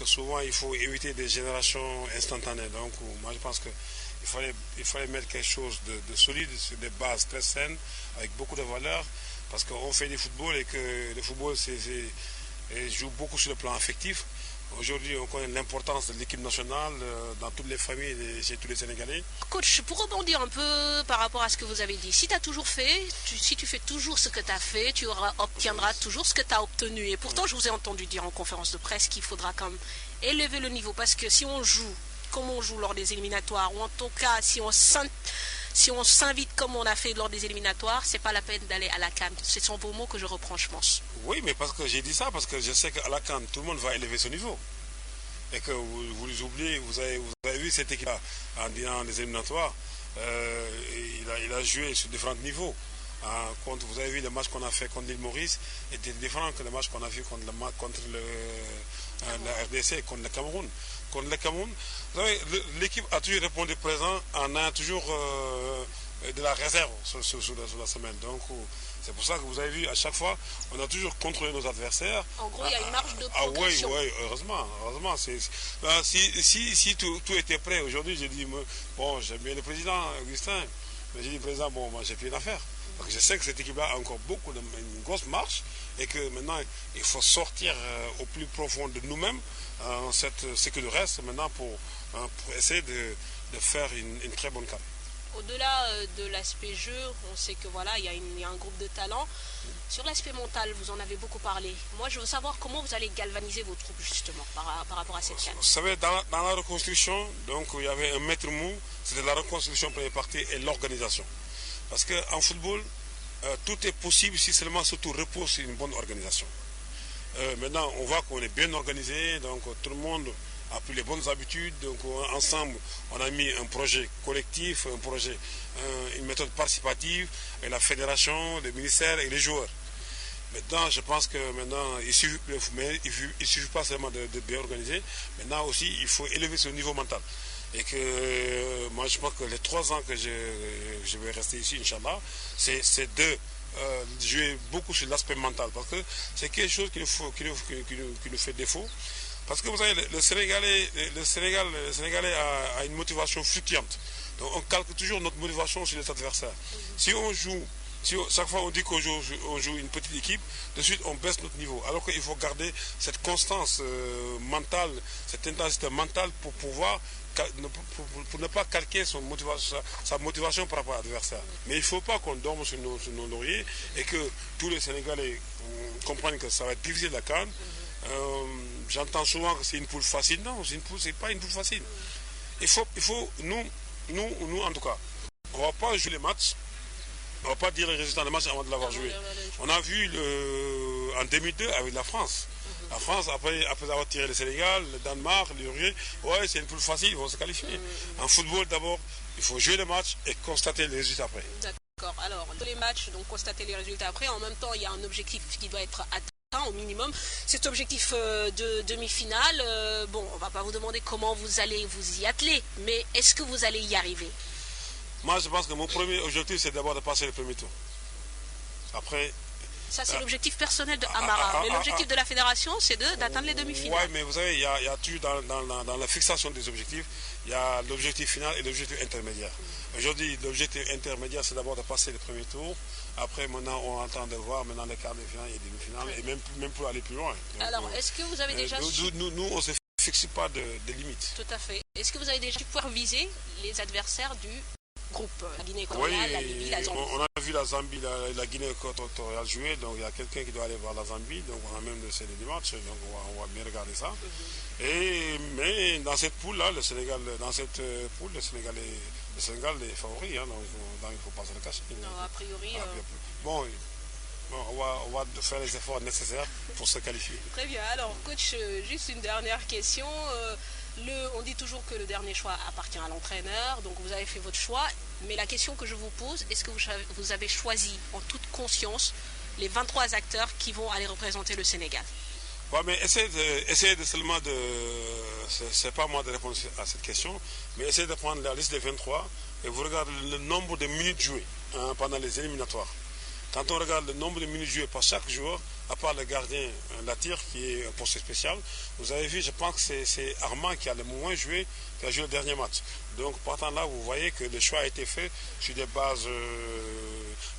que souvent il faut éviter des générations instantanées. Donc moi je pense qu'il fallait mettre quelque chose de solide sur des bases très saines, avec beaucoup de valeurs, parce qu'on fait du football et que le football joue beaucoup sur le plan affectif. Aujourd'hui, on connaît l'importance de l'équipe nationale dans toutes les familles et chez tous les Sénégalais. Coach, pour rebondir un peu par rapport à ce que vous avez dit, si tu as toujours fait, si tu fais toujours ce que tu as fait, tu obtiendras toujours ce que tu as obtenu. Et pourtant, je vous ai entendu dire en conférence de presse qu'il faudra quand même élever le niveau. Parce que si on joue comme on joue lors des éliminatoires, ou en tout cas si on s'invite comme on a fait lors des éliminatoires, c'est pas la peine d'aller à la CAN. Ce sont vos mots que je reprends, je pense. Oui, mais parce que j'ai dit ça, parce que je sais qu'à la CAN, tout le monde va élever son niveau. Et que vous les oubliez, vous avez vu cette équipe-là en des éliminatoires, il a joué sur différents niveaux. Vous avez vu le match qu'on a fait contre l'île Maurice était différent que le match qu'on a vu contre la RDC, contre le Cameroun. Contre le Cameroun, vous savez, l'équipe a toujours répondu présent en ayant toujours de la réserve sur la semaine. Donc c'est pour ça que vous avez vu à chaque fois, on a toujours contrôlé nos adversaires. En gros, il y a une marge de progression. Ah oui, heureusement. Si tout était prêt aujourd'hui, j'ai dit, bon, j'aime bien le président Augustin, mais j'ai dit, président, bon, moi j'ai plus rien à faire. Parce que je sais que cette équipe-là a encore une grosse marche et que maintenant, il faut sortir au plus profond de nous-mêmes ce que nous reste maintenant pour essayer de faire une très bonne CAN. Au-delà de l'aspect jeu, on sait que voilà, il y a un groupe de talents. Sur l'aspect mental, vous en avez beaucoup parlé. Moi, je veux savoir comment vous allez galvaniser vos troupes justement par rapport à cette CAN. Vous savez, dans la reconstruction, donc il y avait un maître mot, c'était la reconstruction première partie et l'organisation. Parce qu'en football, tout est possible si seulement surtout repose sur une bonne organisation. Maintenant, on voit qu'on est bien organisé, donc tout le monde a pris les bonnes habitudes. Donc ensemble, on a mis un projet collectif, une méthode participative, et la fédération, les ministères et les joueurs. Maintenant, je pense que maintenant, il ne suffit pas seulement de bien organiser. Maintenant aussi, il faut élever ce niveau mental. Et que moi, je pense que les 3 ans que je vais rester ici, Inch'Allah, c'est de jouer beaucoup sur l'aspect mental. Parce que c'est quelque chose qui nous fait défaut. Parce que vous savez, le Sénégalais a une motivation fluctuante. Donc on calque toujours notre motivation sur les adversaires. Si chaque fois on dit qu'on joue une petite équipe, de suite on baisse notre niveau. Alors qu'il faut garder cette constance mentale, cette intensité mentale pour pouvoir, pour ne pas calquer sa motivation par rapport à l'adversaire. Mais il ne faut pas qu'on dorme sur nos lauriers et que tous les Sénégalais comprennent que ça va être difficile la CAN. J'entends souvent que c'est une poule facile. Non, c'est pas une poule facile. Il faut nous en tout cas, on ne va pas jouer les matchs. On ne va pas dire les résultats des matchs avant de l'avoir joué. On a vu en 2002 avec la France. La France, après avoir tiré le Sénégal, le Danemark, l'Uruguay, ouais, c'est une poule facile, ils vont se qualifier. En football, d'abord, il faut jouer les matchs et constater les résultats après. D'accord. Alors, tous les matchs, donc constater les résultats après. En même temps, il y a un objectif qui doit être atteint au minimum. Cet objectif de demi-finale, bon, on ne va pas vous demander comment vous allez vous y atteler, mais est-ce que vous allez y arriver? Moi, je pense que mon premier objectif, c'est d'abord de passer le premier tour. Après... Ça, c'est l'objectif personnel de Amara. Mais l'objectif de la fédération, c'est d'atteindre les demi-finales. Oui, mais vous savez, il y a toujours dans la fixation des objectifs, il y a l'objectif final et l'objectif intermédiaire. Aujourd'hui, l'objectif intermédiaire, c'est d'abord de passer le premier tour. Après, maintenant, on entend de voir maintenant les quarts de finale et les demi-finales, et même pour aller plus loin. Donc, alors, est-ce que vous avez déjà... Nous, on ne se fixe pas de limites. Tout à fait. Est-ce que vous avez déjà pu pouvoir viser les adversaires du groupe, la Guinée équatoriale, la Libye, la Zambie? On a vu la Zambie, la Guinée équatoriale jouer, donc il y a quelqu'un qui doit aller voir la Zambie, donc on a même le CD du match, donc on va bien regarder ça. Mais dans cette poule-là, le Sénégal est favori, hein, donc il ne faut pas se le cacher. Non, a priori... Bon, on va faire les efforts nécessaires pour se qualifier. Très bien. Alors, coach, juste une dernière question. On dit toujours que le dernier choix appartient à l'entraîneur, donc vous avez fait votre choix. Mais la question que je vous pose, est-ce que vous avez choisi en toute conscience les 23 acteurs qui vont aller représenter le Sénégal? Ouais, mais essayez de seulement de... C'est pas moi de répondre à cette question, mais essayez de prendre la liste des 23 et vous regardez le nombre de minutes jouées pendant les éliminatoires. Quand on regarde le nombre de minutes jouées par chaque joueur, à part le gardien Latir, qui est un poste spécial, vous avez vu, je pense que c'est Armand qui a le moins joué, qui a joué le dernier match. Donc, partant de là, vous voyez que le choix a été fait sur des bases,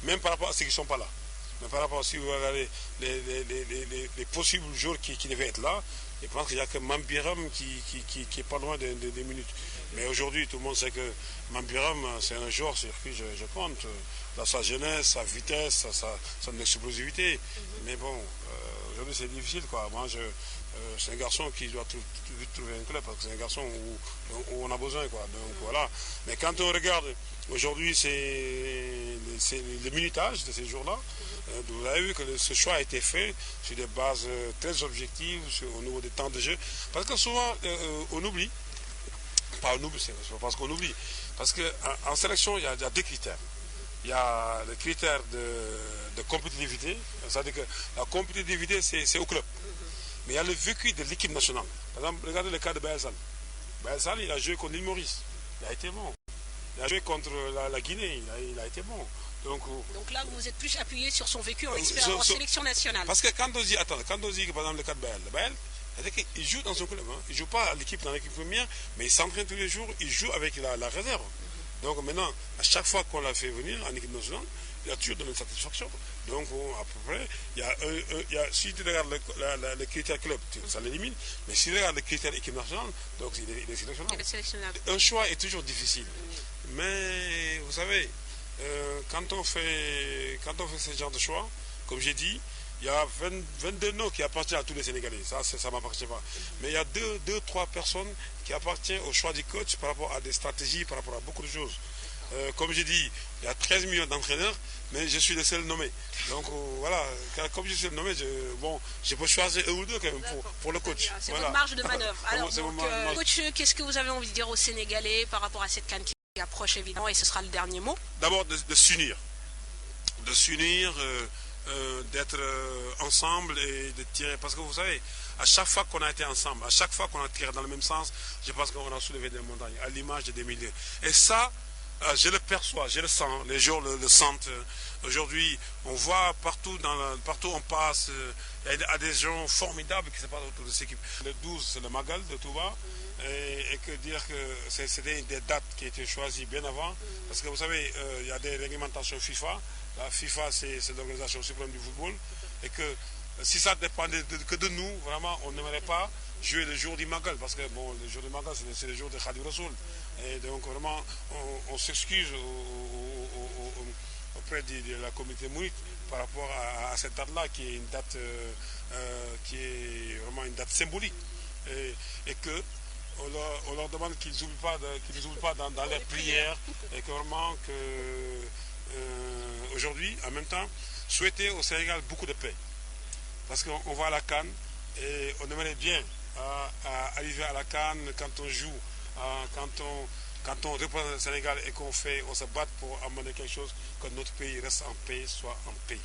même par rapport à ceux qui ne sont pas là. Mais par rapport, si vous regardez les possibles joueurs qui devaient être là, je pense qu'il n'y a que Mambiram qui est pas loin des minutes. Mais aujourd'hui, tout le monde sait que Mambiram, c'est un joueur sur qui je compte, dans sa jeunesse, sa vitesse, son explosivité. Mais bon, aujourd'hui c'est difficile, quoi. Moi, c'est un garçon qui doit trouver un club, parce que c'est un garçon où on a besoin, quoi. Donc voilà. Mais quand on regarde, aujourd'hui, c'est le minutage de ces jours-là. Vous avez vu que ce choix a été fait sur des bases très objectives, au niveau des temps de jeu. Parce que souvent, on oublie. Pas on oublie, c'est pas parce qu'on oublie. Parce qu'en sélection, il y a deux critères. Il y a le critère de compétitivité, c'est-à-dire que la compétitivité, c'est au club. Mais il y a le vécu de l'équipe nationale. Par exemple, regardez le cas de Baelsal. Baelsal, il a joué contre l'île Maurice. Il a été bon. Il a joué contre la Guinée. Il a été bon. Donc là, vous êtes plus appuyé sur son vécu en expérience en sélection nationale. Parce que quand on dit que par exemple le cas de Bael, c'est-à-dire qu'il joue dans son club. Hein. Il ne joue pas à l'équipe dans l'équipe première, mais il s'entraîne tous les jours, il joue avec la réserve. Donc maintenant, à chaque fois qu'on l'a fait venir en équipe nationale, il a toujours donné une satisfaction. Donc à peu près, si tu regardes le critère club, ça l'élimine, mais si tu regardes le critère équipe nationale, donc il est sélectionnable. Un choix est toujours difficile. Mais vous savez, quand on fait ce genre de choix, comme j'ai dit, il y a 22 noms qui appartiennent à tous les Sénégalais. Ça ne m'appartient pas. Mais il y a deux, trois personnes qui appartiennent au choix du coach par rapport à des stratégies, par rapport à beaucoup de choses. Comme j'ai dit, il y a 13 millions d'entraîneurs, mais je suis le seul nommé. Donc voilà, comme je suis le nommé, je peux choisir un ou deux quand même pour le coach. C'est voilà. votre marge de manœuvre. Alors, coach, qu'est-ce que vous avez envie de dire aux Sénégalais par rapport à cette CAN qui approche évidemment, et ce sera le dernier mot? D'abord de s'unir. De s'unir, d'être ensemble et de tirer. Parce que vous savez, à chaque fois qu'on a été ensemble, à chaque fois qu'on a tiré dans le même sens, je pense qu'on a soulevé des montagnes, à l'image de 2002. Et ça, je le perçois, je le sens, les gens le sentent. Aujourd'hui, on voit partout où on passe, il y a des gens formidables qui se passent autour de cette équipe. Le 12, c'est le Magal de Touba. Et que dire que c'était des dates qui étaient choisies bien avant. Parce que vous savez, il y a des réglementations FIFA. La FIFA, c'est l'organisation suprême du football. Et que si ça dépendait que de nous, vraiment, on n'aimerait pas jouer le jour du Magal. Parce que bon, le jour du Magal, c'est le jour de Khadim Rassoul. Et donc vraiment, on s'excuse auprès de la communauté mouride par rapport à cette date-là, qui est une date qui est vraiment une date symbolique. Et que on leur demande qu'ils n'oublient pas dans leurs prières, et que vraiment aujourd'hui, en même temps, souhaiter au Sénégal beaucoup de paix. Parce qu'on va à la CAN et on aimerait bien arriver à la CAN quand on joue, quand on représente le Sénégal et qu'on se bat pour amener quelque chose, que notre pays reste en paix, soit en paix.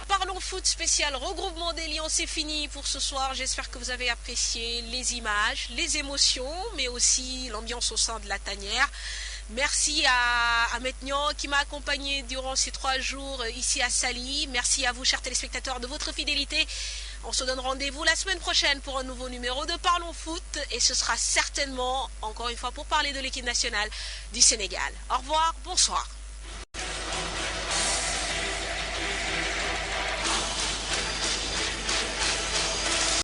Parlons foot spécial regroupement des Lions, c'est fini pour ce soir. J'espère que vous avez apprécié les images, les émotions, mais aussi l'ambiance au sein de la tanière. Merci à Ahmed Niang qui m'a accompagné durant ces 3 jours ici à Saly. Merci à vous, chers téléspectateurs, de votre fidélité. On se donne rendez-vous la semaine prochaine pour un nouveau numéro de Parlons Foot. Et ce sera certainement, encore une fois, pour parler de l'équipe nationale du Sénégal. Au revoir, bonsoir.